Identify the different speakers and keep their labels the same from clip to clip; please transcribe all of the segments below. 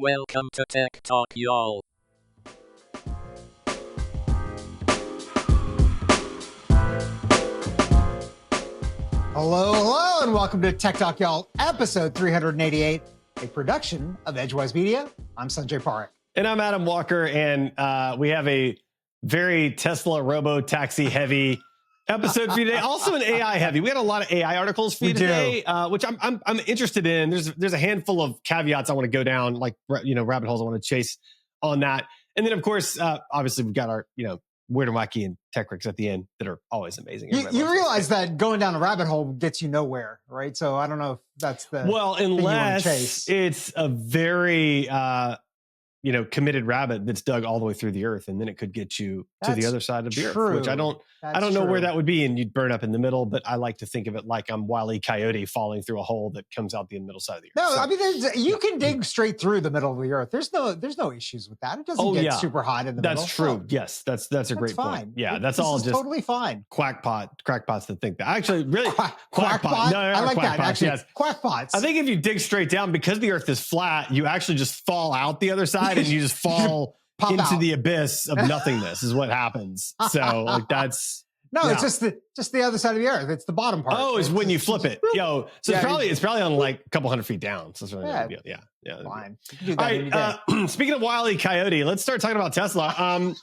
Speaker 1: Welcome to Tech Talk, y'all.
Speaker 2: Hello, and welcome to Tech Talk, y'all, episode 388, a production of Edgewise.Media. I'm Sanjay Parekh.
Speaker 3: And I'm Adam Walker, and we have a very Tesla RoboTaxi heavy episode for you today. Also an AI heavy. We had a lot of AI articles for you today, which I'm interested in. There's a handful of caveats I want to go down, like rabbit holes I want to chase on that. And then of course, obviously we've got our Weird and Wacky and Tech Ricks at the end that are always amazing.
Speaker 2: You realize that going down a rabbit hole gets you nowhere, right? So I don't know if that's the
Speaker 3: unless it's a very committed rabbit that's dug all the way through the earth, and then it could get you to the other side of the earth, which I don't know where that would be, and you'd burn up in the middle. But I like to think of it like I'm Wile E. Coyote falling through a hole that comes out the middle side of the earth.
Speaker 2: No, I mean you can dig straight through the middle of the earth. There's no issues with that. It doesn't get super hot in the middle.
Speaker 3: That's true. Yes, that's a great point. Yeah, that's all just
Speaker 2: totally fine.
Speaker 3: Crackpots that think that. Actually, really,
Speaker 2: quackpot.
Speaker 3: No,
Speaker 2: I like that. Actually,
Speaker 3: yes.
Speaker 2: Quackpots.
Speaker 3: I think if you dig straight down, because the earth is flat, you actually just fall out the other side, and you just fall into the abyss of nothingness is what happens. So like that's
Speaker 2: it's just the other side of the earth. It's the bottom part.
Speaker 3: Oh, it's when you flip it. So it's probably on like a couple hundred feet down. So it's really no deal. Yeah.
Speaker 2: Fine.
Speaker 3: All right. Speaking of Wile E. Coyote, let's start talking about Tesla.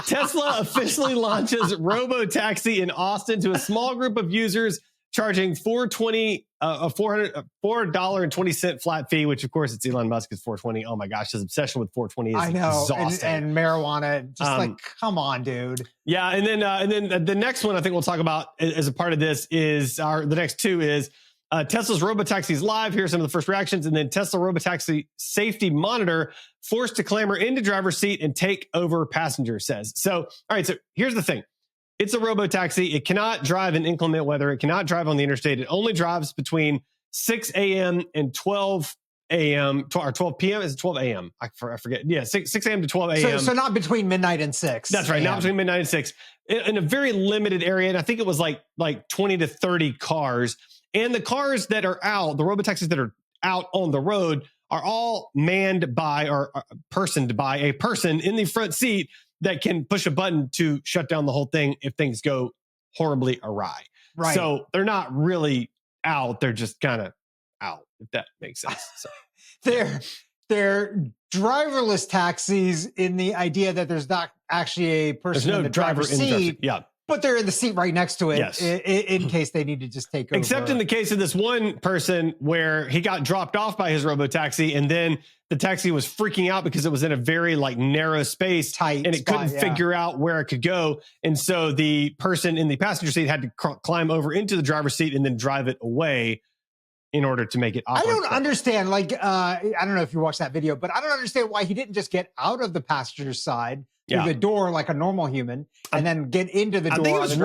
Speaker 3: Tesla officially launches RoboTaxi in Austin to a small group of users, charging $4.20 flat fee, which of course it's Elon Musk is 420. Oh my gosh, his obsession with 420 is exhausting.
Speaker 2: And marijuana, just like, come on, dude.
Speaker 3: Yeah, and then the next one I think we'll talk about as a part of this is the next two is Tesla's RoboTaxi is live. Here's some of the first reactions, and then Tesla RoboTaxi safety monitor forced to clamber into driver's seat and take over passenger says. So, all right, so here's the thing. It's a robotaxi. It cannot drive in inclement weather. It cannot drive on the interstate. It only drives between 6 a.m. and 12 a.m. or 12 p.m. Is it 12 a.m.? I forget. Yeah, 6 a.m. to 12 a.m.
Speaker 2: So not between midnight and 6.
Speaker 3: That's right. Not between midnight and 6. In a very limited area. And I think it was like 20 to 30 cars. And the cars that are out, the robotaxis that are out on the road are all manned by or personed by a person in the front seat that can push a button to shut down the whole thing if things go horribly awry. Right. So they're not really out. They're just kind of out, if that makes sense. So
Speaker 2: they're driverless taxis in the idea that there's not actually a person in the driver's seat. But they're in the seat right next to it in case they need to just take over.
Speaker 3: Except in the case of this one person where he got dropped off by his robotaxi, and then the taxi was freaking out because it was in a very narrow space,
Speaker 2: tight,
Speaker 3: and it couldn't figure out where it could go. And so the person in the passenger seat had to climb over into the driver's seat and then drive it away in order to make it operate.
Speaker 2: I don't understand. I don't know if you watched that video, but I don't understand why he didn't just get out of the passenger side through the door like a normal human, and then get into the door.
Speaker 3: I think it was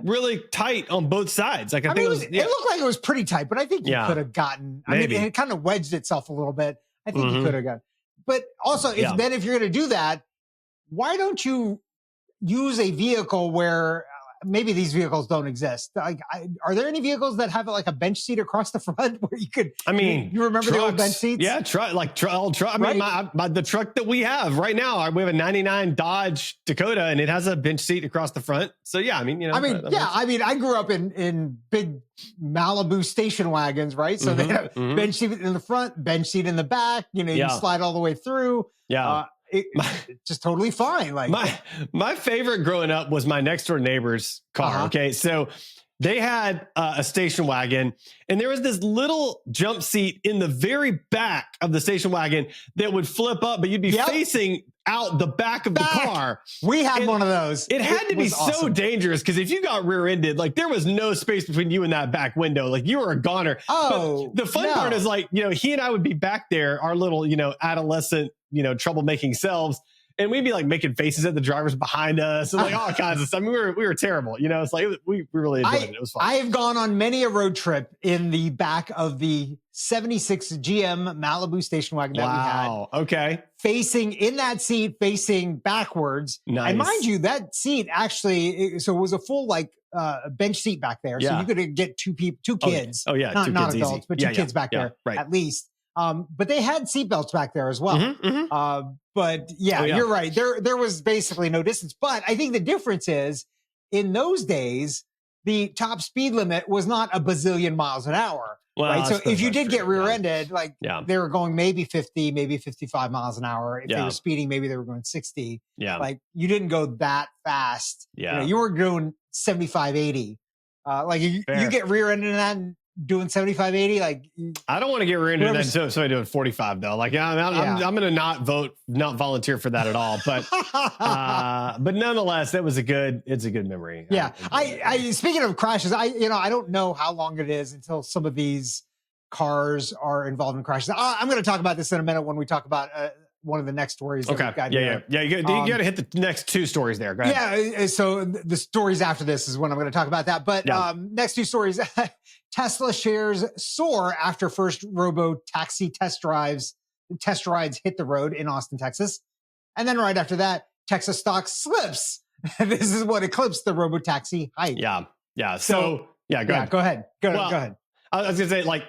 Speaker 3: really tight on both sides. It looked
Speaker 2: like it was pretty tight, but I think you could have gotten.
Speaker 3: Maybe.
Speaker 2: It kind of wedged itself a little bit. I think you could have gotten. But also, if you're going to do that, why don't you use a vehicle where maybe these vehicles don't exist? Are there any vehicles that have a bench seat across the front where you could? I mean, you remember trucks, the old bench seats?
Speaker 3: Yeah, old truck. I mean, the truck that we have right now, we have a '99 Dodge Dakota, and it has a bench seat across the front. So yeah, I mean,
Speaker 2: I grew up in big Malibu station wagons, right? So they have bench seat in the front, bench seat in the back. You slide all the way through.
Speaker 3: Yeah.
Speaker 2: It's just totally fine.
Speaker 3: My favorite growing up was my next door neighbor's car. Okay, so they had a station wagon, and there was this little jump seat in the very back of the station wagon that would flip up, but you'd be facing out the back of the car.
Speaker 2: We had one of those.
Speaker 3: It had to be so dangerous because if you got rear-ended, there was no space between you and that back window. You were a goner.
Speaker 2: Oh,
Speaker 3: but the fun part is he and I would be back there, our little adolescent troublemaking selves, and we'd be making faces at the drivers behind us and all kinds of stuff. I mean, we were terrible. It's we really enjoyed it. It was fun.
Speaker 2: I have gone on many a road trip in the back of the 76 GM Malibu station wagon that we had.
Speaker 3: Okay.
Speaker 2: Facing in that seat, facing backwards.
Speaker 3: Nice.
Speaker 2: And mind you, that seat actually, so it was a full bench seat back there. So you could get two kids.
Speaker 3: Oh yeah.
Speaker 2: Not adults,
Speaker 3: easy.
Speaker 2: but two kids back there at least. But they had seatbelts back there as well. But yeah, you're right. There was basically no distance. But I think the difference is in those days, the top speed limit was not a bazillion miles an hour.
Speaker 3: Well,
Speaker 2: right. So if you did get rear-ended, like
Speaker 3: Yeah.
Speaker 2: they were going maybe 50, maybe 55 miles an hour. If they were speeding, maybe they were going 60.
Speaker 3: Yeah.
Speaker 2: Like you didn't go that fast.
Speaker 3: Yeah.
Speaker 2: You were doing 75, 80. Like you get rear-ended in that and doing 75, 80. Like
Speaker 3: I don't want to get rear-ended in that until somebody doing 45 though. Like I'm going to not volunteer for that at all. But but nonetheless, it's a good memory.
Speaker 2: Yeah. I speaking of crashes, I don't know how long it is until some of these cars are involved in crashes. I'm going to talk about this in a minute when we talk about one of the next stories. That we've got here.
Speaker 3: You got to hit the next two stories there. Go ahead.
Speaker 2: Yeah. So the stories after this is when I'm going to talk about that. But next two stories, Tesla shares soar after first RoboTaxi test rides hit the road in Austin, Texas. And then right after that, Texas stock slips. This is what eclipsed the RoboTaxi hype.
Speaker 3: Yeah. Yeah. So go ahead.
Speaker 2: Go ahead. Go ahead.
Speaker 3: I was going to say,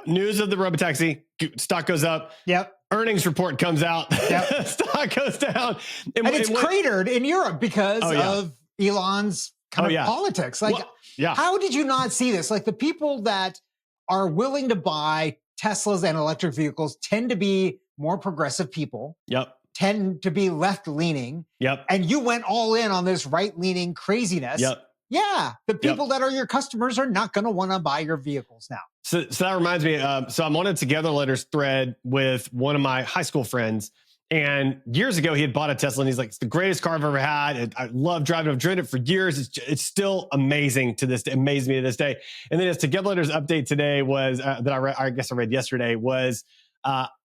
Speaker 3: news of the RoboTaxi, stock goes up.
Speaker 2: Yep.
Speaker 3: Earnings report comes out. Yep. Stock goes down.
Speaker 2: And it's cratered in Europe because of Elon's kind of politics. Like, how did you not see this? Like the people that are willing to buy Teslas and electric vehicles tend to be more progressive people.
Speaker 3: Yep.
Speaker 2: Tend to be left-leaning.
Speaker 3: Yep.
Speaker 2: And you went all in on this right-leaning craziness.
Speaker 3: Yep.
Speaker 2: Yeah. The people that are your customers are not going to want to buy your vehicles now.
Speaker 3: So that reminds me, so I'm on a TogetherLetters thread with one of my high school friends. And years ago, he had bought a Tesla and he's like, it's the greatest car I've ever had. I love driving. I've driven it for years. It's still amazing to this day, amazes me to this day. And then his TogetherLetters update today was, that I guess I read yesterday was,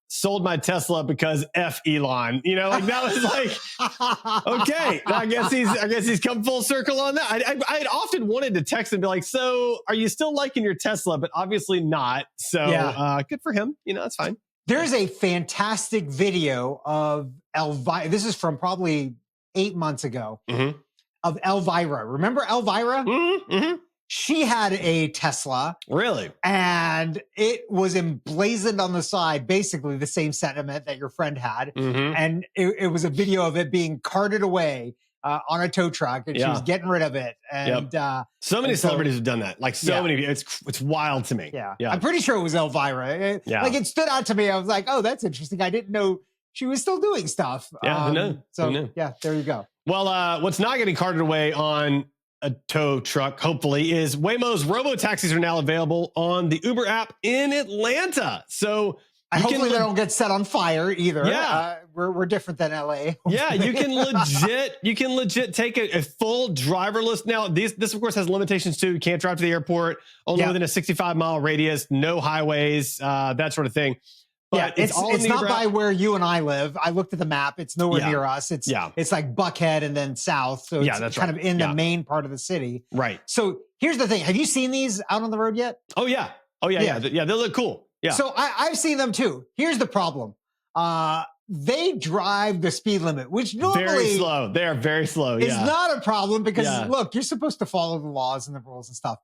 Speaker 3: sold my Tesla because F Elon, that was like, okay, I guess he's come full circle on that. I had often wanted to text and be like, so are you still liking your Tesla? But obviously not. So good for him. That's fine.
Speaker 2: There's a fantastic video of Elvira. This is from probably 8 months ago of Elvira. Remember Elvira?
Speaker 3: Mm-hmm.
Speaker 2: She had a Tesla.
Speaker 3: Really?
Speaker 2: And it was emblazoned on the side, basically the same sentiment that your friend had. And it was a video of it being carted away on a tow truck, and she was getting rid of it. And
Speaker 3: so many celebrities have done that. Like many, it's wild to me.
Speaker 2: Yeah. I'm pretty sure it was Elvira. Like it stood out to me. I was like, oh, that's interesting. I didn't know she was still doing stuff.
Speaker 3: Yeah, who knew?
Speaker 2: So
Speaker 3: who knew?
Speaker 2: Yeah, there you go.
Speaker 3: Well, what's not getting carted away on a tow truck, hopefully, is Waymo's RoboTaxis are now available on the Uber app in Atlanta. So
Speaker 2: hopefully they don't get set on fire either.
Speaker 3: Yeah.
Speaker 2: We're different than LA.
Speaker 3: Yeah, you can legit take a full driverless. Now, this of course has limitations too. You can't drive to the airport, only within a 65-mile radius, no highways, that sort of thing. But
Speaker 2: it's not by where you and I live. I looked at the map. It's nowhere near us. It's like Buckhead and then south. So it's
Speaker 3: that's
Speaker 2: kind of in the main part of the city.
Speaker 3: Right.
Speaker 2: So here's the thing. Have you seen these out on the road yet?
Speaker 3: Oh, yeah. Yeah. They look cool. Yeah.
Speaker 2: So I've seen them too. Here's the problem. They drive the speed limit, which normally
Speaker 3: very slow. They are very slow.
Speaker 2: It's not a problem because look, you're supposed to follow the laws and the rules and stuff.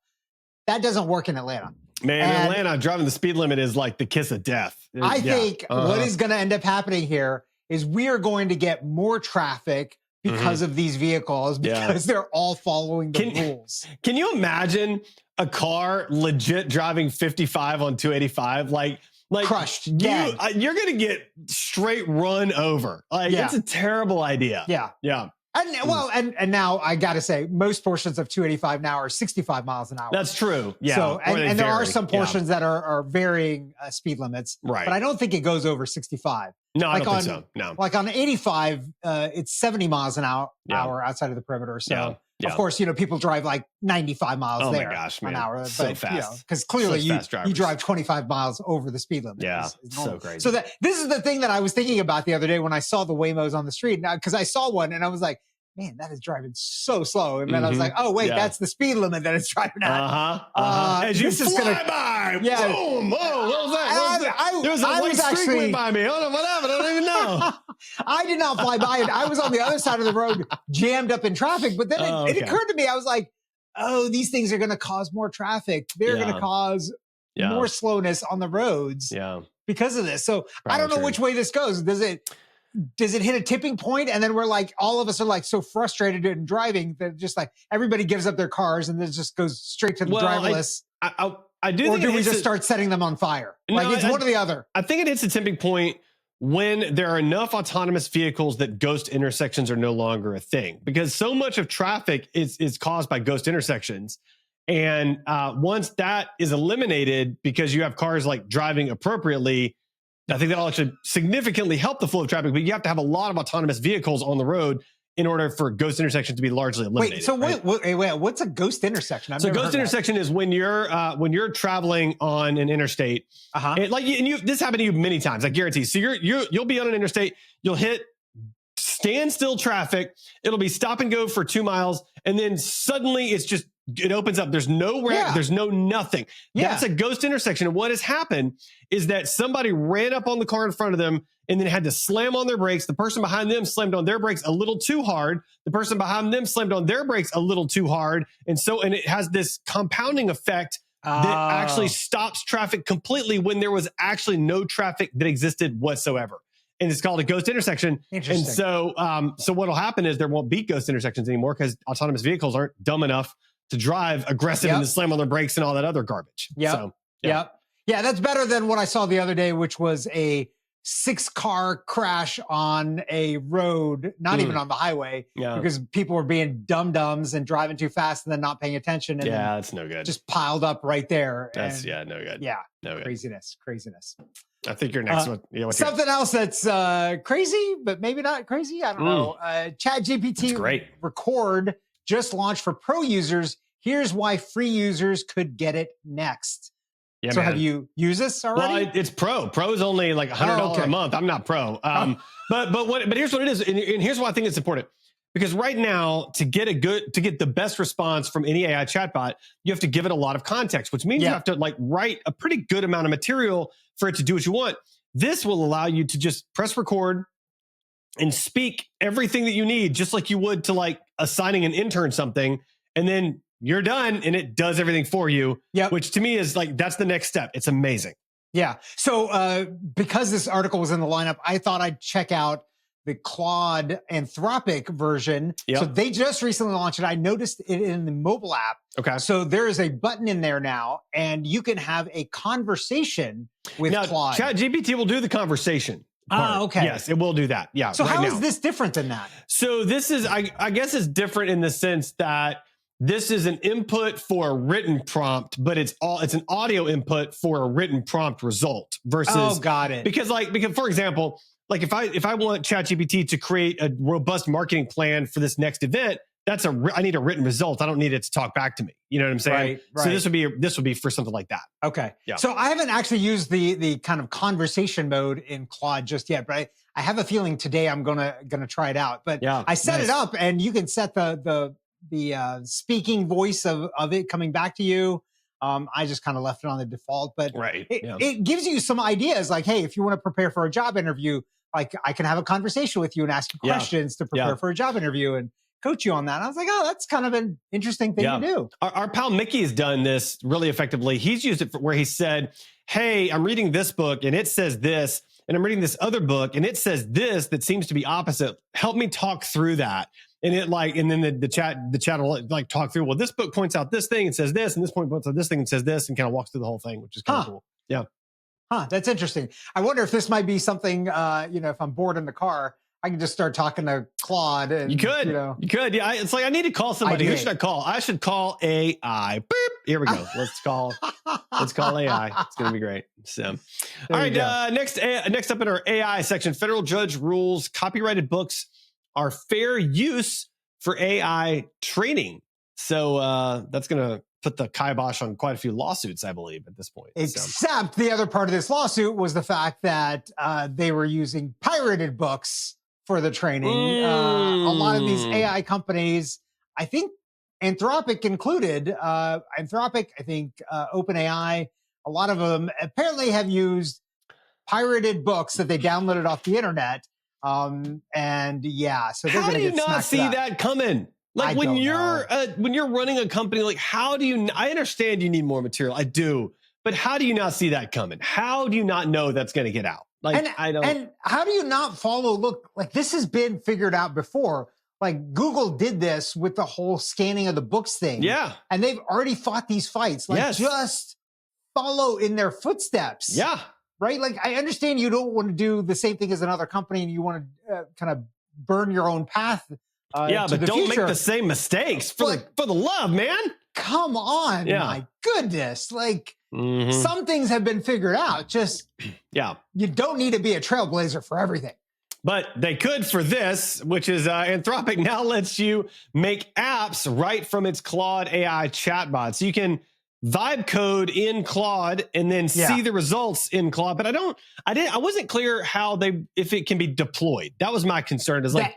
Speaker 2: That doesn't work in Atlanta.
Speaker 3: Man, in Atlanta, driving the speed limit is like the kiss of death.
Speaker 2: I think what is going to end up happening here is we are going to get more traffic because of these vehicles because they're all following the rules.
Speaker 3: Can you imagine a car legit driving 55 on 285? Like
Speaker 2: crushed.
Speaker 3: You're going to get straight run over. Like it's a terrible idea.
Speaker 2: Yeah.
Speaker 3: Yeah.
Speaker 2: And now I got to say, most portions of 285 now are 65 miles an hour.
Speaker 3: That's true. Yeah.
Speaker 2: So, and there are some portions that are varying speed limits.
Speaker 3: Right.
Speaker 2: But I don't think it goes over 65.
Speaker 3: No, I don't think so. No.
Speaker 2: Like on 85, it's 70 miles an hour outside of the perimeter. So, of course, people drive like 95 miles
Speaker 3: my gosh, man.
Speaker 2: an hour.
Speaker 3: So fast.
Speaker 2: Because clearly you drive 25 miles over the speed limit.
Speaker 3: Yeah. It's so crazy.
Speaker 2: So this is the thing that I was thinking about the other day when I saw the Waymos on the street. Now, because I saw one and I was like, man, that is driving so slow. And then I was like, oh, wait, that's the speed limit that it's driving at.
Speaker 3: As you fly by.
Speaker 2: Yeah.
Speaker 3: Boom. Oh, what was that? There was a white streak went by me. I don't know what happened. I don't even know.
Speaker 2: I did not fly by it. I was on the other side of the road, jammed up in traffic. But then it occurred to me, I was like, oh, these things are going to cause more traffic. They're going to cause more slowness on the roads.
Speaker 3: Yeah.
Speaker 2: because of this. So
Speaker 3: Probably
Speaker 2: I don't know
Speaker 3: true.
Speaker 2: which way this goes. Does it hit a tipping point, and then we're like, all of us are like so frustrated in driving that just like everybody gives up their cars and then it just goes straight to the driverless?
Speaker 3: I do
Speaker 2: or
Speaker 3: think
Speaker 2: do we just start setting them on fire? Like it's one or the other.
Speaker 3: I think it hits a tipping point when there are enough autonomous vehicles that ghost intersections are no longer a thing, because so much of traffic is caused by ghost intersections. And once that is eliminated, because you have cars like driving appropriately, I think that'll actually significantly help the flow of traffic. But you have to have a lot of autonomous vehicles on the road in order for ghost intersections to be largely eliminated.
Speaker 2: Wait, so
Speaker 3: right?
Speaker 2: what's a ghost intersection?
Speaker 3: So ghost intersection is when you're traveling on an interstate, this happened to you many times, I guarantee. So you'll be on an interstate, you'll hit standstill traffic, it'll be stop and go for 2 miles, and then suddenly it opens up. There's no ramp, there's no nothing. That's a ghost intersection. And what has happened is that somebody ran up on the car in front of them and then had to slam on their brakes. The person behind them slammed on their brakes a little too hard. The person behind them slammed on their brakes a little too hard. And it has this compounding effect that actually stops traffic completely when there was actually no traffic that existed whatsoever. And it's called a ghost intersection.
Speaker 2: Interesting.
Speaker 3: And so what'll happen is there won't be ghost intersections anymore because autonomous vehicles aren't dumb enough to drive aggressive and to slam on their brakes and all that other garbage.
Speaker 2: Yeah. That's better than what I saw the other day, which was a 6-car crash on a road, not even on the highway, because people were being dum-dums and driving too fast and then not paying attention. And
Speaker 3: that's no good.
Speaker 2: Just piled up right there.
Speaker 3: That's no good.
Speaker 2: Yeah,
Speaker 3: no good.
Speaker 2: Craziness.
Speaker 3: I think you're next one.
Speaker 2: Something else that's crazy, but maybe not crazy. I don't know. ChatGPT Record just launched for pro users. Here's why free users could get it next. Yeah, so have you used this already? Well,
Speaker 3: it's pro. Pro is only like $100 a month. I'm not pro. But here's what it is, and here's why I think it's important. Because right now, to get the best response from any AI chatbot, you have to give it a lot of context, which means you have to like write a pretty good amount of material for it to do what you want. This will allow you to just press record and speak everything that you need, just like you would to like assigning an intern something, and then you're done and it does everything for you, which to me is like, that's the next step. It's amazing.
Speaker 2: Yeah. So because this article was in the lineup, I thought I'd check out the Claude Anthropic version. So they just recently launched it. I noticed it in the mobile app.
Speaker 3: Okay.
Speaker 2: So there is a button in there now and you can have a conversation with Claude.
Speaker 3: ChatGPT will do the conversation.
Speaker 2: Okay.
Speaker 3: Yes, it will do that. Yeah.
Speaker 2: So how is this different than that?
Speaker 3: So this is, I guess it's different in the sense that this is an input for a written prompt, but it's an audio input for a written prompt result versus.
Speaker 2: Got it.
Speaker 3: Because for example, like if I want ChatGPT to create a robust marketing plan for this next event, I need a written result. I don't need it to talk back to me. You know what I'm saying? Right. So this would be for something like that.
Speaker 2: Okay.
Speaker 3: Yeah.
Speaker 2: So I haven't actually used the kind of conversation mode in Claude just yet, but I have a feeling today I'm gonna try it out. But I set it up, and you can set the speaking voice of it coming back to you. I just kind of left it on the default, but it gives you some ideas. Like, hey, if you want to prepare for a job interview, like I can have a conversation with you and ask you questions to prepare for a job interview and coach you on that. And I was like, oh, that's kind of an interesting thing to do.
Speaker 3: Our pal Mickey has done this really effectively. He's used it where he said, hey, I'm reading this book and it says this, and I'm reading this other book and it says this that seems to be opposite. Help me talk through that. And and then the chat will like talk through, well, this book points out this thing and says this, and this point points out this thing and says this, and kind of walks through the whole thing, which is kind of cool. Yeah.
Speaker 2: That's interesting. I wonder if this might be something, if I'm bored in the car, I can just start talking to Claude. And,
Speaker 3: you could. Yeah. It's like, I need to call somebody. Who should I call? I should call AI. Boop. Here we go. Let's call AI. It's going to be great. So, all right. Next up in our AI section, federal judge rules copyrighted books are fair use for AI training. So that's going to put the kibosh on quite a few lawsuits, I believe, at this point.
Speaker 2: Except the other part of this lawsuit was the fact that they were using pirated books for the training. A lot of these AI companies, I think Anthropic included, I think OpenAI, a lot of them apparently have used pirated books that they downloaded off the internet. So they're
Speaker 3: how do you not see that coming? Like when you're running a company, like how do you? I understand you need more material, I do, But how do you not see that coming? How do you not know that's going to get out? Like, I don't.
Speaker 2: And how do you not follow? Look, like this has been figured out before. Like Google did this with the whole scanning of the books thing.
Speaker 3: Yeah.
Speaker 2: And they've already fought these fights. Like just follow in their footsteps.
Speaker 3: Yeah.
Speaker 2: Right? Like I understand you don't want to do the same thing as another company and you want to kind of burn your own path.
Speaker 3: But don't make the same mistakes for the love, man.
Speaker 2: Come on. My goodness. Like some things have been figured out. Just you don't need to be a trailblazer for everything.
Speaker 3: But they could for this, which is Anthropic now lets you make apps right from its Claude AI chatbot. So you can vibe code in Claude and then see the results in Claude. But I wasn't clear how if it can be deployed. That was my concern. Is like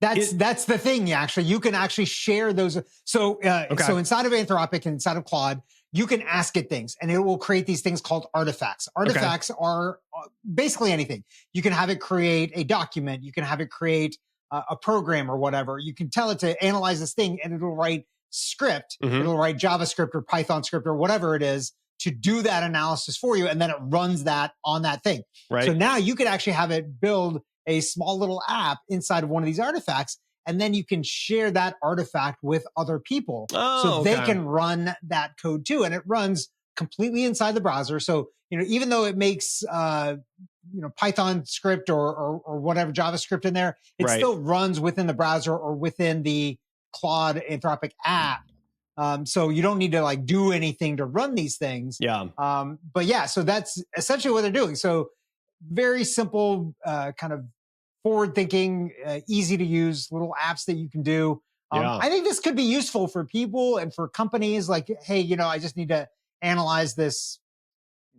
Speaker 2: that's the thing. Actually, you can actually share those. So so inside of Anthropic and inside of Claude, you can ask it things and it will create these things called artifacts. Artifacts are basically anything. You can have it create a document. You can have it create a program or whatever. You can tell it to analyze this thing and it'll write script. It'll write JavaScript or Python script or whatever it is to do that analysis for you. And then it runs that on that thing. Right. So now you could actually have it build a small little app inside of one of these artifacts. And then you can share that artifact with other people so they can run that code too. And it runs completely inside the browser. So, even though it makes, Python script or whatever JavaScript in there, it still runs within the browser or within the Claude Anthropic app. So you don't need to like do anything to run these things. So that's essentially what they're doing. So very simple, kind of forward-thinking, easy to use little apps that you can do. I think this could be useful for people and for companies like, hey, I just need to analyze this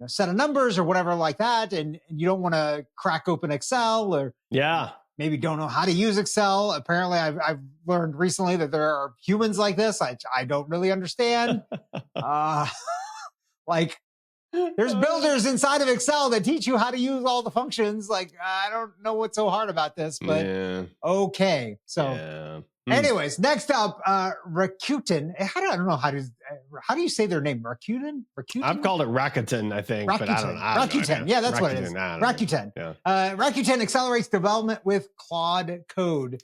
Speaker 2: set of numbers or whatever like that. And you don't want to crack open Excel or maybe don't know how to use Excel. Apparently, I've learned recently that there are humans like this. I don't really understand. There's builders inside of Excel that teach you how to use all the functions. Like, I don't know what's so hard about this, but okay. So anyways, next up, Rakuten. I don't know how do you say their name? Rakuten?
Speaker 3: I've called it Rakuten, I think.
Speaker 2: Rakuten.
Speaker 3: But I don't know.
Speaker 2: Rakuten. Yeah, that's what it is. Rakuten. Rakuten accelerates development with Claude code.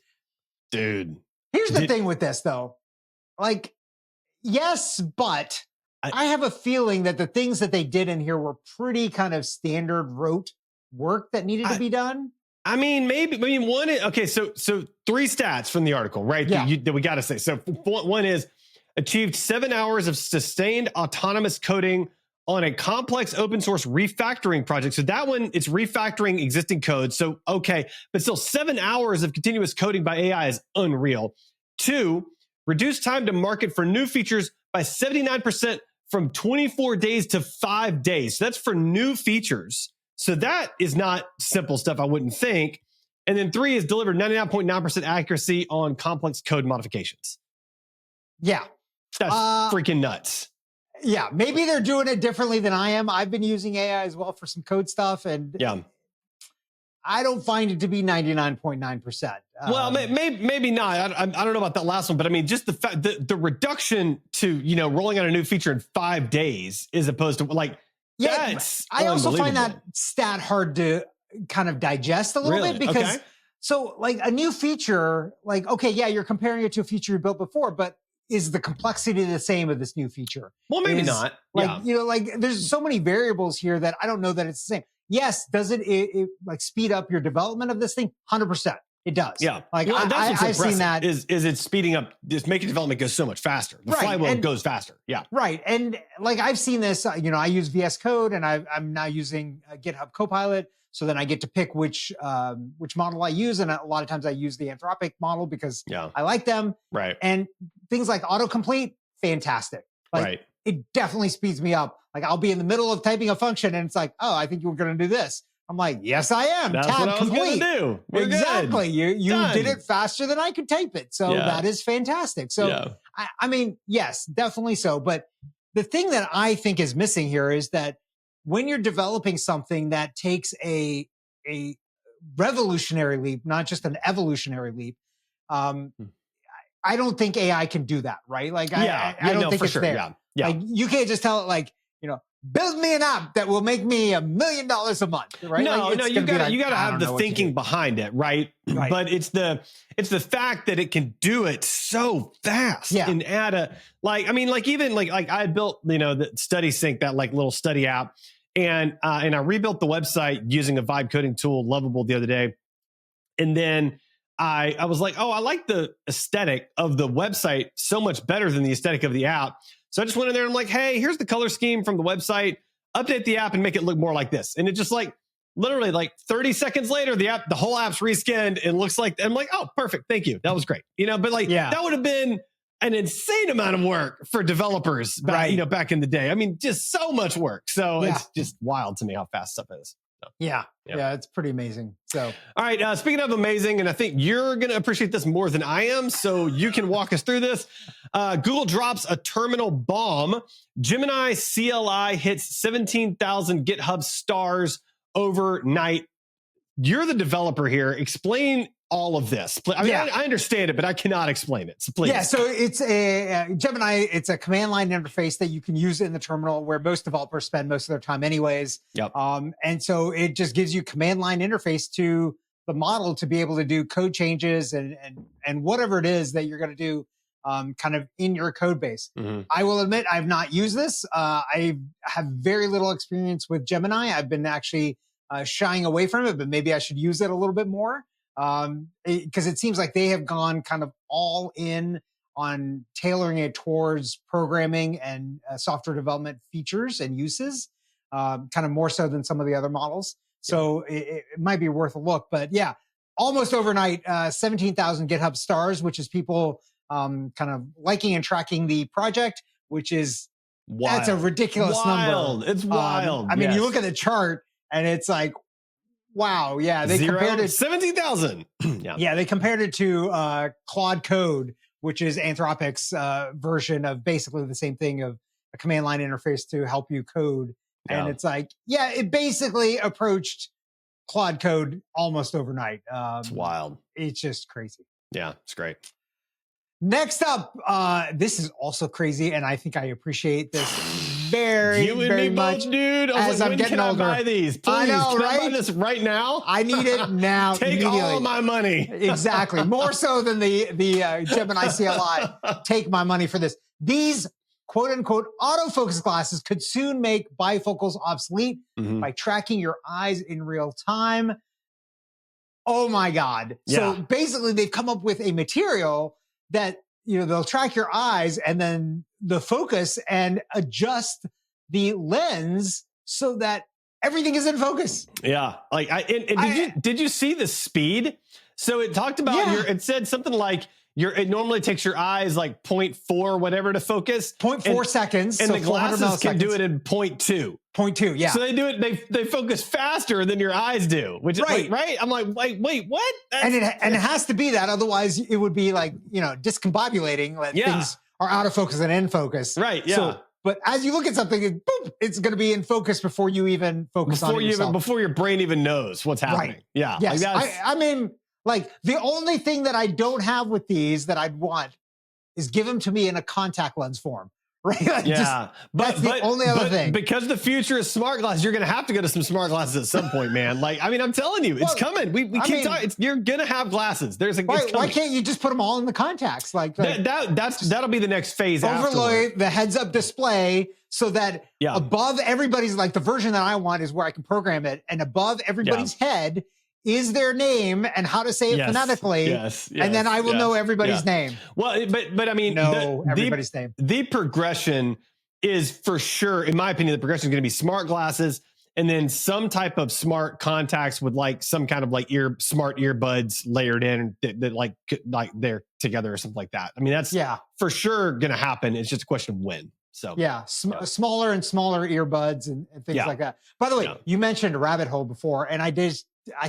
Speaker 3: Dude.
Speaker 2: Here's the thing with this, though. Like, yes, but I have a feeling that the things that they did in here were pretty kind of standard rote work that needed to be done.
Speaker 3: I mean, one. Okay, so 3 stats from the article, right? That we got to say. So one is achieved 7 hours of sustained autonomous coding on a complex open source refactoring project. So that one, it's refactoring existing code. So okay, but still 7 hours of continuous coding by AI is unreal. 2, reduced time to market for new features by 79%. From 24 days to 5 days. So that's for new features. So that is not simple stuff, I wouldn't think. And then 3 is delivered 99.9% accuracy on complex code modifications.
Speaker 2: Yeah.
Speaker 3: That's freaking nuts.
Speaker 2: Yeah. Maybe they're doing it differently than I am. I've been using AI as well for some code stuff. And I don't find it to be 99.9%.
Speaker 3: Well, maybe not. I don't know about that last one, but I mean, just the fact the reduction to, rolling out a new feature in 5 days as opposed to like, that's
Speaker 2: I also find that stat hard to kind of digest a little bit because so like a new feature, like, okay, yeah, you're comparing it to a feature you built before, but is the complexity the same of this new feature?
Speaker 3: Well, maybe not.
Speaker 2: Like, like there's so many variables here that I don't know that it's the same. Yes, does it like speed up your development of this thing? 100%. It does.
Speaker 3: Yeah.
Speaker 2: Like I've seen that.
Speaker 3: Is it speeding up, just making development go so much faster. The flywheel goes faster. Yeah.
Speaker 2: Right. And like I've seen this, I use VS Code and I'm now using GitHub Copilot. So then I get to pick which model I use. And a lot of times I use the Anthropic model because I like them.
Speaker 3: Right.
Speaker 2: And things like autocomplete, fantastic. Like it definitely speeds me up. Like I'll be in the middle of typing a function and it's like, oh, I think you were going to do this. I'm like, yes, I am.
Speaker 3: That's
Speaker 2: Tab
Speaker 3: what I was
Speaker 2: complete.
Speaker 3: Gonna do. We're
Speaker 2: exactly.
Speaker 3: Good.
Speaker 2: You did it faster than I could type it. So that is fantastic. So I mean, yes, definitely so. But the thing that I think is missing here is that when you're developing something that takes a revolutionary leap, not just an evolutionary leap, I don't think AI can do that, right? Like, I don't think it's there.
Speaker 3: Yeah.
Speaker 2: Like, you can't just tell it, like, build me an app that will make me $1 million a month, right?
Speaker 3: No,
Speaker 2: like,
Speaker 3: you gotta have the thinking behind it, right? But it's the fact that it can do it so fast and add even I built, the Study Sync, that like little study app, and I rebuilt the website using a vibe coding tool, Lovable, the other day. And then I was like, oh, I like the aesthetic of the website so much better than the aesthetic of the app. So I just went in there and I'm like, hey, here's the color scheme from the website. Update the app and make it look more like this. And it just literally 30 seconds later, the whole app's reskinned and looks like, I'm like, oh, perfect. Thank you. That was great. But that would have been an insane amount of work for developers back in the day. I mean, just so much work. So it's just wild to me how fast stuff is. So,
Speaker 2: yeah, it's pretty amazing. So,
Speaker 3: all right. Speaking of amazing, and I think you're going to appreciate this more than I am, so you can walk us through this. Google drops a terminal bomb. Gemini CLI hits 17,000 GitHub stars overnight. You're the developer here. Explain all of this. I mean, I understand it, but I cannot explain it. So please.
Speaker 2: Yeah, so it's a Gemini. It's a command line interface that you can use in the terminal, where most developers spend most of their time anyways.
Speaker 3: Yep.
Speaker 2: And so it just gives you command line interface to the model to be able to do code changes and whatever it is that you're going to do kind of in your code base. Mm-hmm. I will admit I've not used this. I have very little experience with Gemini. I've been actually shying away from it, but maybe I should use it a little bit more. Because it seems like they have gone kind of all in on tailoring it towards programming and software development features and uses, kind of more so than some of the other models. So it might be worth a look. But yeah, almost overnight, 17,000 GitHub stars, which is people kind of liking and tracking the project, which is wild. That's a ridiculous number.
Speaker 3: It's wild.
Speaker 2: I mean, you look at the chart and it's like, wow, yeah, they compared it
Speaker 3: 17,000.
Speaker 2: Yeah, they compared it to Claude Code, which is Anthropic's version of basically the same thing, of a command line interface to help you code. Yeah. And it's like, it basically approached Claude Code almost overnight.
Speaker 3: It's wild.
Speaker 2: It's just crazy.
Speaker 3: Yeah, it's great.
Speaker 2: Next up, this is also crazy, and I think I appreciate this very much,
Speaker 3: dude.
Speaker 2: As I'm getting older.
Speaker 3: Buy these? Please,
Speaker 2: I know, right?
Speaker 3: I buy this right now?
Speaker 2: I need it now.
Speaker 3: Take all my money.
Speaker 2: Exactly. More so than the Gemini CLI. Take my money for this. These quote unquote autofocus glasses could soon make bifocals obsolete by tracking your eyes in real time. Oh my God. Yeah. So basically they've come up with a material that, they'll track your eyes and then the focus and adjust the lens so that everything is in focus.
Speaker 3: Yeah. Did you see the speed? So it talked about it said something like it normally takes your eyes like 0.4 whatever to focus.
Speaker 2: 0.4 seconds.
Speaker 3: And so the glasses can do it in 0.2.
Speaker 2: 0.2, yeah.
Speaker 3: So they do it, they focus faster than your eyes do, which is right. I'm like, wait, what?
Speaker 2: And it has to be that, otherwise it would be like, discombobulating when things are out of focus and in focus.
Speaker 3: Right, yeah.
Speaker 2: So, but as you look at something, boop, it's going to be in focus before you even focus on it yourself.
Speaker 3: Before your brain even knows what's happening. Right. Yeah.
Speaker 2: Yes. I mean, like the only thing that I don't have with these that I'd want is give them to me in a contact lens form. Right? That's the only other thing.
Speaker 3: Because the future is smart glasses, you're going to have to go to some smart glasses at some point, man. I'm telling you, it's coming. We keep talking. You're going to have glasses.
Speaker 2: Why can't you just put them all in the contacts?
Speaker 3: That'll be the next phase.
Speaker 2: Overlay the heads-up display so that above everybody's, like the version that I want is where I can program it, and above everybody's head is their name and how to say it phonetically. Yes, and then I will know everybody's name.
Speaker 3: Well, but I mean,
Speaker 2: everybody's name.
Speaker 3: The progression is for sure, in my opinion, the progression is going to be smart glasses and then some type of smart contacts with like some kind of like smart earbuds layered in that like they're together or something like that. I mean, that's for sure going to happen. It's just a question of when. So
Speaker 2: smaller and smaller earbuds and things like that. By the way, you mentioned Rabbit Hole before, and I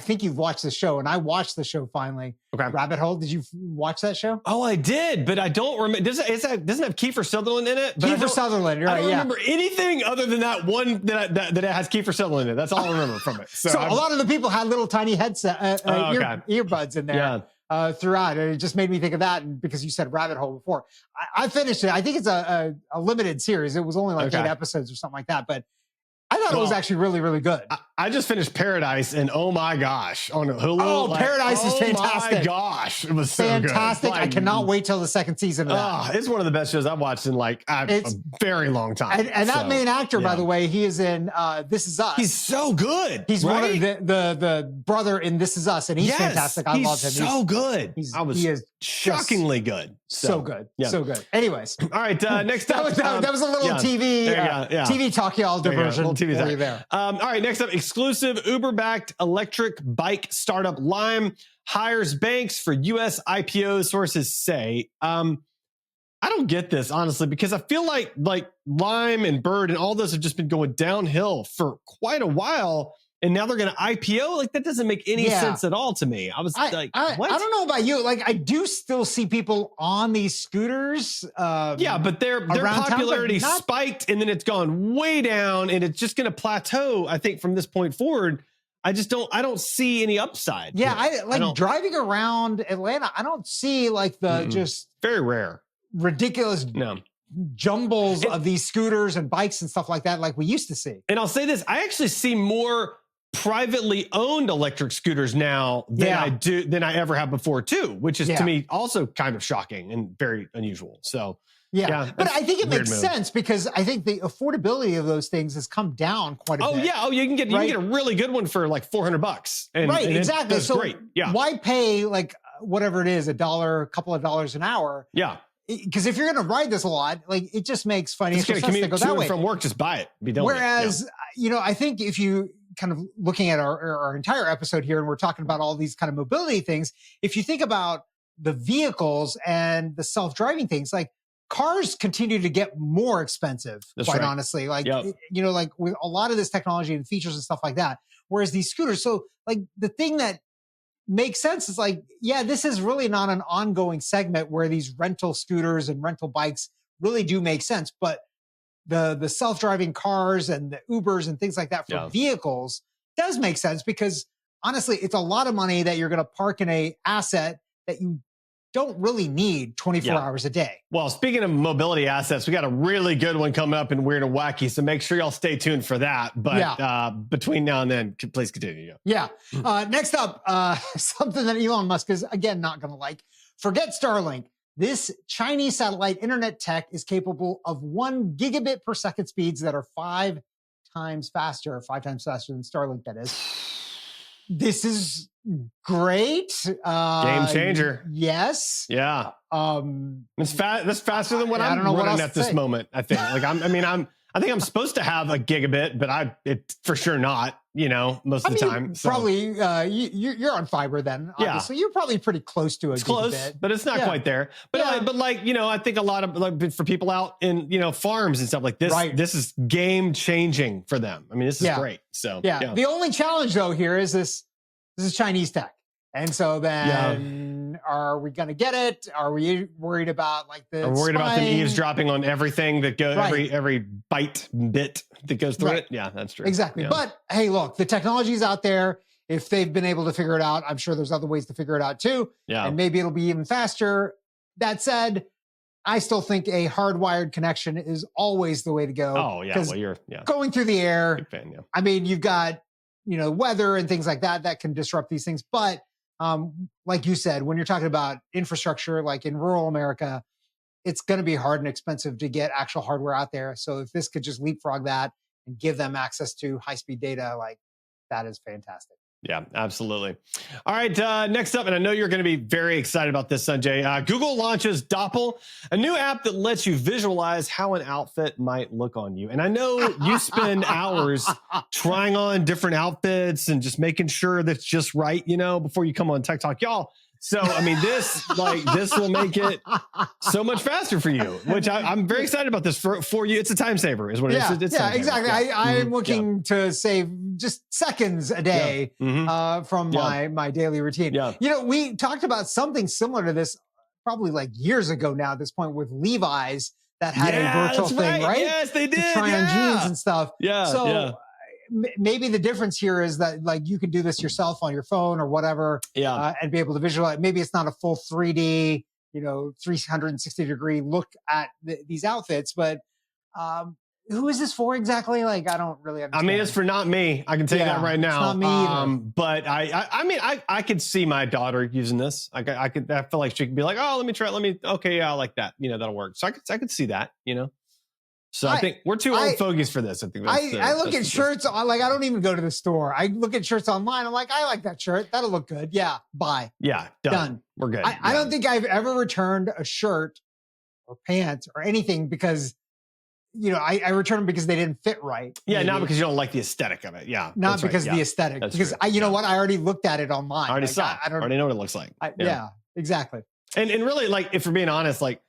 Speaker 2: think you've watched the show, and I watched the show finally. Okay. Rabbit Hole. Did you watch that show?
Speaker 3: Oh, I did, but I don't remember. Doesn't have Kiefer Sutherland in it?
Speaker 2: Kiefer Sutherland, right?
Speaker 3: I don't remember anything other than that one that has Kiefer Sutherland in it. That's all I remember from it.
Speaker 2: So a lot of the people had little tiny headset earbuds in there throughout. And it just made me think of that, and because you said Rabbit Hole before. I finished it. I think it's a limited series. It was only like 8 episodes or something like that, but thought it was actually really, really good.
Speaker 3: I just finished Paradise, and oh my gosh, on Hulu.
Speaker 2: Oh, Paradise is fantastic.
Speaker 3: Oh my gosh, it was so
Speaker 2: fantastic.
Speaker 3: good.
Speaker 2: I cannot wait till the second season of that.
Speaker 3: It's one of the best shows I've watched in like a very long time.
Speaker 2: And that main actor, by the way, he is in This Is Us.
Speaker 3: He's so good.
Speaker 2: He's one of the brother in This Is Us, and he's fantastic. I love him.
Speaker 3: He's so good. He is shockingly good.
Speaker 2: So good. Yeah. So good. Anyways.
Speaker 3: All right. Next up.
Speaker 2: That was a little TV talk y'all diversion. There.
Speaker 3: All right. Next up, exclusive Uber-backed electric bike startup Lime hires banks for U.S. IPO, sources say. I don't get this, honestly, because I feel like Lime and Bird and all those have just been going downhill for quite a while. And now they're going to IPO? Like, that doesn't make any sense at all to me. I was what?
Speaker 2: I don't know about you. Like, I do still see people on these scooters.
Speaker 3: But their popularity spiked and then it's gone way down and it's just going to plateau, I think, from this point forward. I don't see any upside.
Speaker 2: Yeah, I driving around Atlanta, I don't see like the just
Speaker 3: very rare,
Speaker 2: ridiculous jumbles of these scooters and bikes and stuff like that like we used to see.
Speaker 3: And I'll say this, I actually see more privately owned electric scooters now than I ever have before too, which is to me also kind of shocking and very unusual. So
Speaker 2: but I think it makes sense because I think the affordability of those things has come down quite a bit.
Speaker 3: You can get a really good one for like $400. And
Speaker 2: exactly. So
Speaker 3: great. Yeah.
Speaker 2: Why pay like whatever it is, a couple of dollars an hour?
Speaker 3: Yeah.
Speaker 2: Because if you're going to ride this a lot, like it just makes financial sense to go that way.
Speaker 3: From work, just buy it. Be done
Speaker 2: Whereas,
Speaker 3: with it.
Speaker 2: I think if you kind of looking at our entire episode here, and we're talking about all these kind of mobility things, if you think about the vehicles and the self-driving things, like cars continue to get more expensive, honestly. Like, like with a lot of this technology and features and stuff like that. Whereas these scooters, so like the thing that makes sense is like, this is really not an ongoing segment where these rental scooters and rental bikes really do make sense. But the self-driving cars and the Ubers and things like that for vehicles does make sense because honestly, it's a lot of money that you're going to park in a asset that you don't really need 24 hours a day.
Speaker 3: Well, speaking of mobility assets, we got a really good one coming up in Weird and Wacky, so make sure y'all stay tuned for that. But between now and then, please continue.
Speaker 2: Next up, something that Elon Musk is, again, not going to like. Forget Starlink. This Chinese satellite internet tech is capable of 1 gigabit per second speeds that are 5 times faster than Starlink, that is. This is great.
Speaker 3: Game changer.
Speaker 2: Yes.
Speaker 3: Yeah. That's faster than what I'm running at this moment, I think. Like I think I'm supposed to have a gigabit, but it's for sure not, most of the time. So.
Speaker 2: Probably you're on fiber then, obviously. You're probably pretty close to a gigabit.
Speaker 3: Close, but it's not quite there. But I think a lot of for people out in farms and stuff like this, this is game changing for them. I mean, this is great. So
Speaker 2: the only challenge though here is this is Chinese tech. And so then are we going to get it? Are we worried about like the
Speaker 3: worried about them eavesdropping on everything that goes, every bit that goes through it? Yeah, that's true.
Speaker 2: Exactly. Yeah. But hey, look, the technology's out there. If they've been able to figure it out, I'm sure there's other ways to figure it out too. Yeah. And maybe it'll be even faster. That said, I still think a hardwired connection is always the way to go.
Speaker 3: Oh, yeah. Well, you're
Speaker 2: going through the air.
Speaker 3: Big fan,
Speaker 2: I mean, you've got, weather and things like that can disrupt these things. But like you said, when you're talking about infrastructure, like in rural America, it's going to be hard and expensive to get actual hardware out there. So if this could just leapfrog that and give them access to high-speed data, like that is fantastic.
Speaker 3: Yeah, absolutely. All right, next up, and I know you're going to be very excited about this, Sanjay. Google launches Doppel, a new app that lets you visualize how an outfit might look on you. And I know you spend hours trying on different outfits and just making sure that's just right, before you come on Tech Talk, y'all. So, I mean, this will make it so much faster for you, which I'm very excited about this for you. It's a time saver is what it is. It's
Speaker 2: exactly. I'm looking to save just seconds a day from my daily routine. Yeah. We talked about something similar to this probably like years ago now at this point with Levi's that had a virtual thing, right?
Speaker 3: Yes, they did.
Speaker 2: To try on jeans and stuff.
Speaker 3: Yeah.
Speaker 2: So maybe the difference here is that like you can do this yourself on your phone or whatever and be able to visualize. Maybe it's not a full 3D, 360 degree look at these outfits, but who is this for exactly? Like, I don't really understand.
Speaker 3: I mean, it's for not me. I can tell you that right now.
Speaker 2: It's not me either.
Speaker 3: But I mean, I could see my daughter using this. I feel like she could be like, oh, let me try it. Okay, yeah, I like that. That'll work. So I could see that, So I think we're too old fogies for this. I think
Speaker 2: I look at shirts, like, I don't even go to the store. I look at shirts online. I'm like, I like that shirt. That'll look good. Yeah, buy.
Speaker 3: Yeah, done. We're good.
Speaker 2: I don't think I've ever returned a shirt or pants or anything because, I returned them because they didn't fit right.
Speaker 3: Yeah, not because you don't like the aesthetic of it. Yeah.
Speaker 2: Not because of the aesthetic.
Speaker 3: That's
Speaker 2: because
Speaker 3: true.
Speaker 2: you know what? I already looked at it online.
Speaker 3: I already saw it. I already know what it looks like.
Speaker 2: Yeah, exactly.
Speaker 3: And really, like, if we're being honest, like,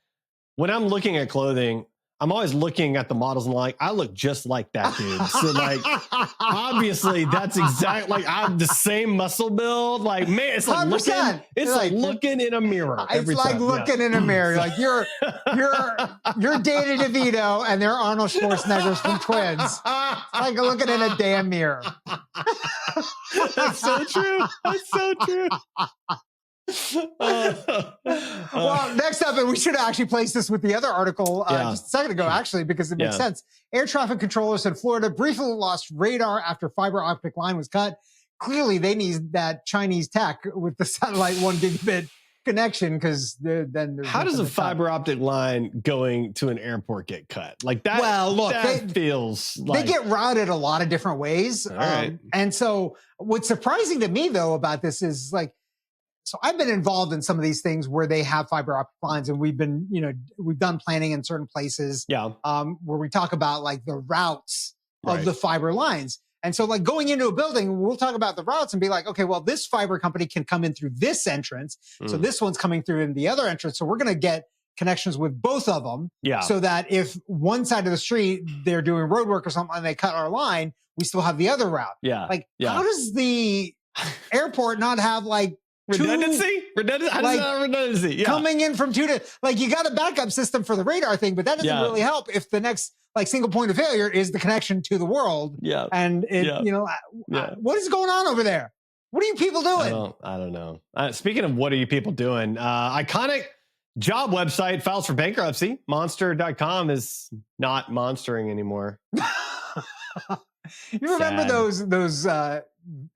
Speaker 3: when I'm looking at clothing, I'm always looking at the models and like, I look just like that dude. So like, obviously that's exactly like I have the same muscle build. Like, man, it's like 100%. Looking in a mirror.
Speaker 2: It's like looking in a mirror. Like you're Danny DeVito and they're Arnold Schwarzeneggers from Twins. It's like looking in a damn mirror.
Speaker 3: That's so true. That's so true.
Speaker 2: Well, next up, and we should have actually placed this with the other article just a second ago, actually, because it makes sense. Air traffic controllers in Florida briefly lost radar after fiber optic line was cut. Clearly, they need that Chinese tech with the satellite 1 gigabit connection because then there's
Speaker 3: how does a fiber optic line going to an airport get cut like that?
Speaker 2: Well, look,
Speaker 3: that feels like
Speaker 2: they get routed a lot of different ways.
Speaker 3: Right.
Speaker 2: And so what's surprising to me, though, about this is like, so I've been involved in some of these things where they have fiber optic lines, and we've done planning in certain places, where we talk about like the routes of the fiber lines. And so like going into a building, we'll talk about the routes and be like, okay, well, this fiber company can come in through this entrance. So this one's coming through in the other entrance. So we're going to get connections with both of them. Yeah. So that if one side of the street, they're doing road work or something and they cut our line, we still have the other route.
Speaker 3: Yeah.
Speaker 2: Like, how does the airport not have like,
Speaker 3: redundancy? Redundancy. Yeah.
Speaker 2: Coming in from two to, like, you got a backup system for the radar thing, but that doesn't really help if the next like single point of failure is the connection to the world. Yeah. And what is going on over there? What are you people doing?
Speaker 3: I don't know. Speaking of what are you people doing? Iconic job website files for bankruptcy. Monster.com is not monstering anymore.
Speaker 2: You remember those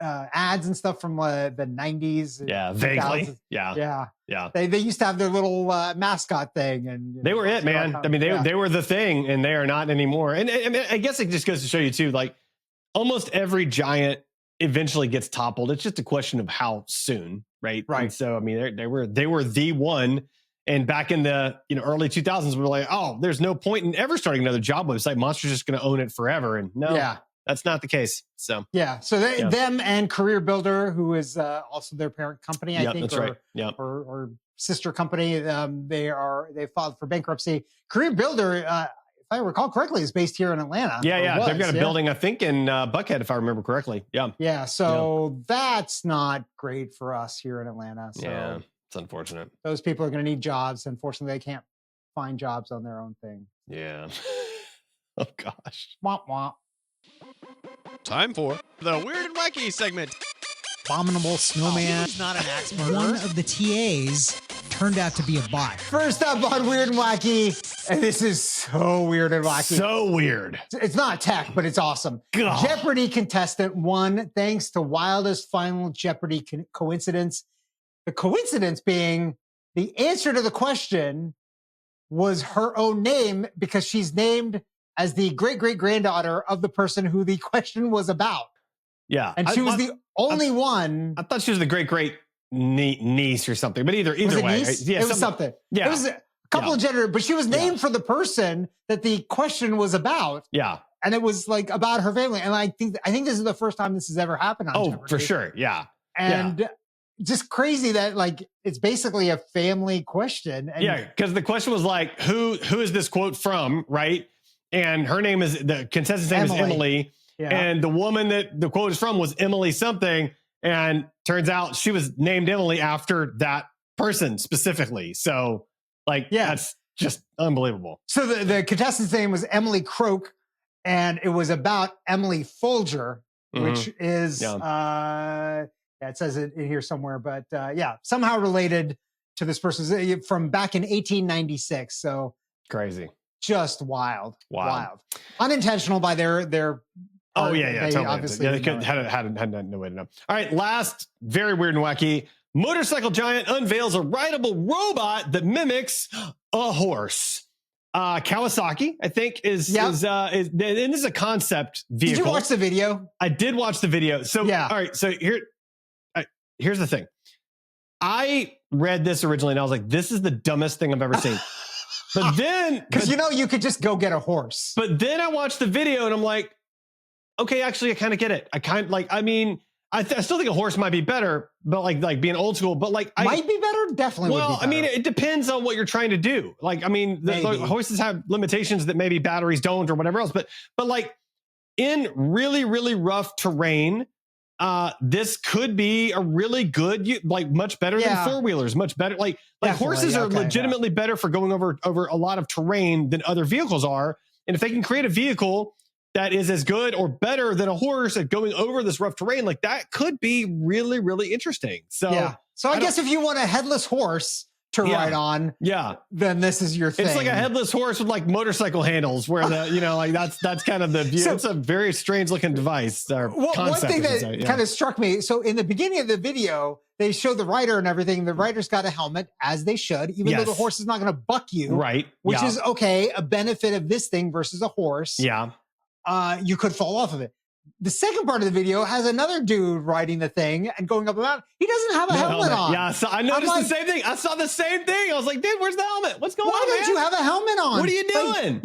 Speaker 2: ads and stuff from the 90s?
Speaker 3: Yeah, vaguely. Yeah.
Speaker 2: They used to have their little mascot thing, and
Speaker 3: they were it, man. I mean, they were the thing, and they are not anymore. And I guess it just goes to show you too, like almost every giant eventually gets toppled. It's just a question of how soon, right? Right. And so I mean, they were the one. And back in the early 2000s, we were like, oh, there's no point in ever starting another job website. Monster's just going to own it forever. And no, that's not the case. So
Speaker 2: so them and Career Builder, who is also their parent company, I think,
Speaker 3: that's right.
Speaker 2: or sister company, they filed for bankruptcy. Career Builder, if I recall correctly, is based here in Atlanta.
Speaker 3: They've got a building, I think, in Buckhead, if I remember correctly.
Speaker 2: So that's not great for us here in Atlanta. So
Speaker 3: it's unfortunate.
Speaker 2: Those people are going to need jobs. Unfortunately, they can't find jobs on their own thing.
Speaker 3: Yeah. Oh, gosh.
Speaker 2: Womp womp.
Speaker 4: Time for the Weird and Wacky segment.
Speaker 5: Abominable Snowman.
Speaker 6: He's not an axe murderer.
Speaker 5: One of the TAs turned out to be a bot.
Speaker 2: First up on Weird and Wacky, and this is so weird and wacky.
Speaker 3: So weird.
Speaker 2: It's not tech, but it's awesome.
Speaker 3: God.
Speaker 2: Jeopardy contestant won thanks to wildest final Jeopardy coincidence. The coincidence being the answer to the question was her own name because she's named as the great-great-granddaughter of the person who the question was about.
Speaker 3: Yeah.
Speaker 2: And she was the only one.
Speaker 3: I thought she was the great-great-niece or something, but either way.
Speaker 2: Niece? Yeah, it was something. Yeah. It was a couple of gender, but she was named for the person that the question was about.
Speaker 3: Yeah.
Speaker 2: And it was like about her family. And I think this is the first time this has ever happened on Jeopardy.
Speaker 3: For sure. Yeah.
Speaker 2: And just crazy that like it's basically a family question. And
Speaker 3: because the question was like, who is this quote from, right? And her name is, the contestant's name is Emily. Yeah. And the woman that the quote is from was Emily something. And turns out she was named Emily after that person specifically. So like, that's just unbelievable.
Speaker 2: So the contestant's name was Emily Croak, and it was about Emily Folger, which is, it says it in here somewhere, but somehow related to this person from back in 1896. So
Speaker 3: crazy.
Speaker 2: just wild.
Speaker 3: Wow.
Speaker 2: Unintentional by their.
Speaker 3: Oh yeah, totally.
Speaker 2: Obviously,
Speaker 3: they couldn't had no way to know. All right, last very weird and wacky. Motorcycle giant unveils a rideable robot that mimics a horse. Kawasaki, I think, is and this is a concept vehicle.
Speaker 2: Did you watch the video?
Speaker 3: I did watch the video. So all right, so here's the thing. I read this originally and I was like, this is the dumbest thing I've ever seen. But then,
Speaker 2: because you could just go get a horse.
Speaker 3: But then I watched the video and I'm like, okay, actually, I kind of get it. I still think a horse might be better, but like being old school, but like
Speaker 2: might be better. Definitely.
Speaker 3: Well,
Speaker 2: would be better.
Speaker 3: it depends on what you're trying to do. Like, the horses have limitations that maybe batteries don't or whatever else. But like in really, really rough terrain, this could be a really good, much better than four-wheelers, much better. Like horses are legitimately better for going over a lot of terrain than other vehicles are. And if they can create a vehicle that is as good or better than a horse at going over this rough terrain, like that could be really, really interesting. So,
Speaker 2: I guess if you want a headless horse to ride on, then this is your thing.
Speaker 3: It's like a headless horse with like motorcycle handles where that's kind of the view. So, it's a very strange looking device.
Speaker 2: One thing that kind of struck me. So in the beginning of the video, they show the rider and everything. The rider's got a helmet, as they should, even though the horse is not going to buck you.
Speaker 3: Right.
Speaker 2: Which is okay. A benefit of this thing versus a horse.
Speaker 3: Yeah.
Speaker 2: You could fall off of it. The second part of the video has another dude riding the thing and going up and down. He doesn't have a helmet on.
Speaker 3: Yeah, so I noticed the same thing. I saw the same thing. I was like, dude, where's the helmet? What's going on?
Speaker 2: Why don't you have a helmet on?
Speaker 3: What are you doing?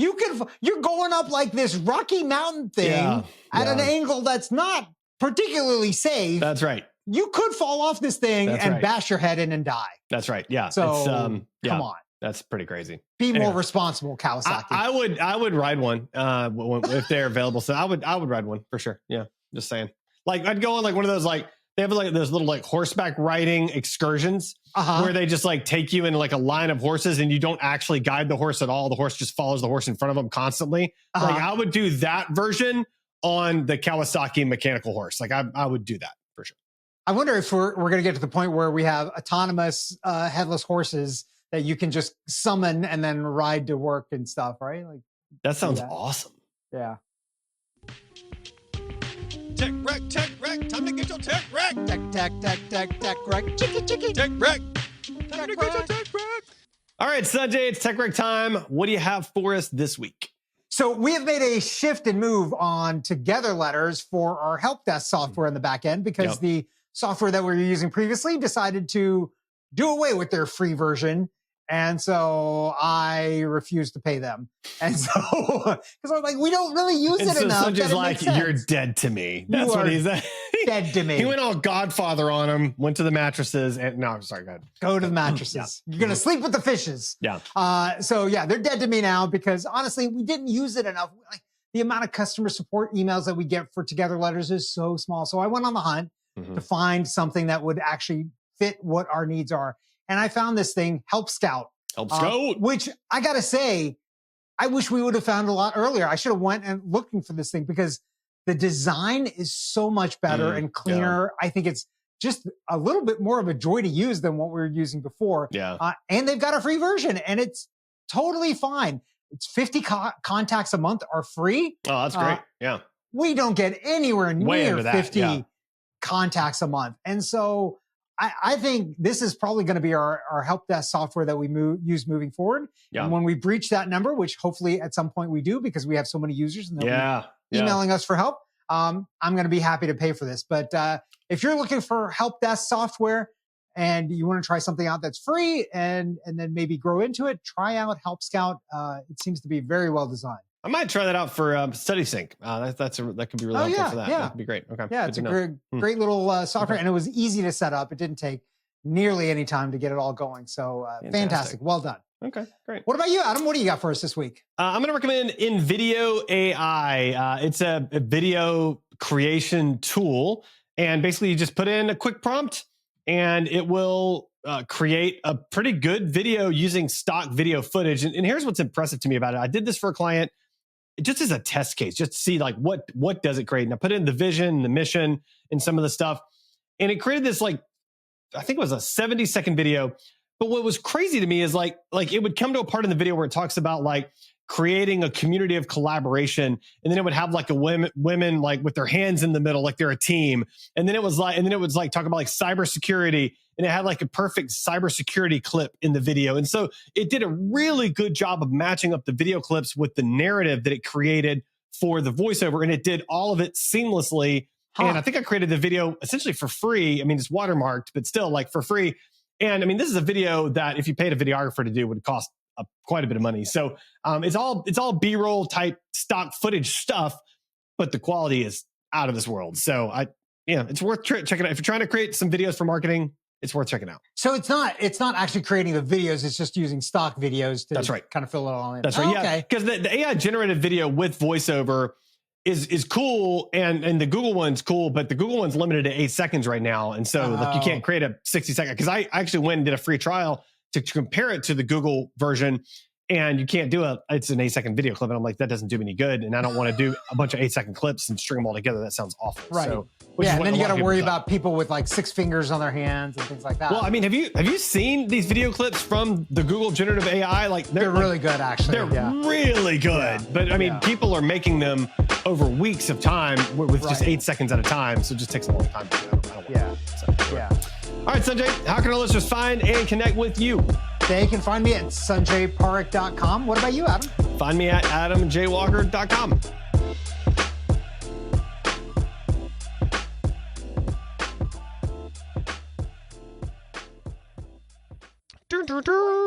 Speaker 2: You're going up like this Rocky Mountain thing at an angle that's not particularly safe.
Speaker 3: That's right.
Speaker 2: You could fall off this thing bash your head in and die.
Speaker 3: That's right. Yeah.
Speaker 2: So come on.
Speaker 3: That's pretty crazy.
Speaker 2: Be more responsible, Kawasaki.
Speaker 3: I would ride one if they're available. So I would ride one for sure. Yeah, just saying. Like I'd go on like one of those they have like those little like horseback riding excursions where they just like take you in like a line of horses and you don't actually guide the horse at all. The horse just follows the horse in front of them constantly. Like I would do that version on the Kawasaki mechanical horse. Like I would do that for sure.
Speaker 2: I wonder if we're going to get to the point where we have autonomous headless horses that you can just summon and then ride to work and stuff, right? Like
Speaker 3: that sounds awesome.
Speaker 2: Yeah.
Speaker 4: Tech wreck, time to get your tech wreck.
Speaker 2: Tech wreck. Chicky.
Speaker 4: Tech wreck. Time to get your tech wreck.
Speaker 3: All right, Sanjay, it's tech wreck time. What do you have for us this week?
Speaker 2: So we have made a shift and move on TogetherLetters for our help desk software in the back end because the software that we were using previously decided to do away with their free version. And so I refused to pay them. And so, because I'm like, we don't really use it enough.
Speaker 3: Sanjay's like, you're dead to me. That's what he's saying.
Speaker 2: Dead to me.
Speaker 3: He went all Godfather on him, went to the mattresses, and no, I'm sorry, go ahead.
Speaker 2: Go to the mattresses. You're going to sleep with the fishes.
Speaker 3: Yeah.
Speaker 2: So yeah, they're dead to me now because honestly, we didn't use it enough. Like, the amount of customer support emails that we get for TogetherLetters is so small. So I went on the hunt to find something that would actually fit what our needs are. And I found this thing, Help Scout. Which I got to say, I wish we would have found a lot earlier. I should have went and looking for this thing because the design is so much better and cleaner. I think it's just a little bit more of a joy to use than what we were using before.
Speaker 3: Yeah.
Speaker 2: And they've got a free version and it's totally fine. It's 50 contacts a month are free.
Speaker 3: Oh, that's great. Yeah.
Speaker 2: We don't get anywhere near 50 contacts a month. And so I think this is probably going to be our help desk software that we use moving forward. Yeah. And when we breach that number, which hopefully at some point we do because we have so many users and they'll be emailing us for help, I'm going to be happy to pay for this. But if you're looking for help desk software and you want to try something out that's free and then maybe grow into it, try out Help Scout. It seems to be very well designed.
Speaker 3: I might try that out for StudySync. That could be really helpful for that.
Speaker 2: Yeah.
Speaker 3: That could be great. Okay.
Speaker 2: Yeah, it's a great little software, and it was easy to set up. It didn't take nearly any time to get it all going. So fantastic. Well done.
Speaker 3: Okay, great.
Speaker 2: What about you, Adam? What do you got for us this week?
Speaker 3: I'm going to recommend InVideo AI. It's a video creation tool, and basically you just put in a quick prompt, and it will create a pretty good video using stock video footage. And here's what's impressive to me about it. I did this for a client just as a test case, just to see like what does it create. And I put in the vision, the mission, and some of the stuff. And it created this I think it was a 70-second video. But what was crazy to me is like it would come to a part in the video where it talks about like, creating a community of collaboration. And then it would have like a women like with their hands in the middle, like they're a team. And then it was like talk about like cybersecurity, and it had like a perfect cybersecurity clip in the video. And so it did a really good job of matching up the video clips with the narrative that it created for the voiceover. And it did all of it seamlessly. And I think I created the video essentially for free. I mean, it's watermarked, but still like for free. And I mean, this is a video that if you paid a videographer to do would cost quite a bit of money. So it's all B-roll type stock footage stuff, but the quality is out of this world. So it's worth checking out. If you're trying to create some videos for marketing, it's worth checking out.
Speaker 2: So it's not actually creating the videos. It's just using stock videos to
Speaker 3: That's right.
Speaker 2: kind of fill it all in.
Speaker 3: That's right. Yeah.
Speaker 2: Okay.
Speaker 3: Because the AI generated video with voiceover is cool, and the Google one's cool, but the Google one's limited to 8 seconds right now. And so like you can't create a 60-second, because I actually went and did a free trial to compare it to the Google version, and you can't do it's an 8-second video clip. And I'm like, that doesn't do me any good. And I don't want to do a bunch of 8-second clips and string them all together. That sounds awful.
Speaker 2: Right.
Speaker 3: So,
Speaker 2: and then you got to worry about people with like 6 fingers on their hands and things like that.
Speaker 3: Well, I mean, have you seen these video clips from the Google generative AI? Like they're
Speaker 2: really good, actually.
Speaker 3: They're really good. Yeah. But I mean, people are making them over weeks of time with just 8 seconds at a time. So it just takes a long time. I don't want that. All right, Sanjay, how can our listeners find and connect with you?
Speaker 2: They can find me at sanjayparikh.com. What about you, Adam?
Speaker 3: Find me at adamjwalker.com.
Speaker 4: Dun, dun, dun.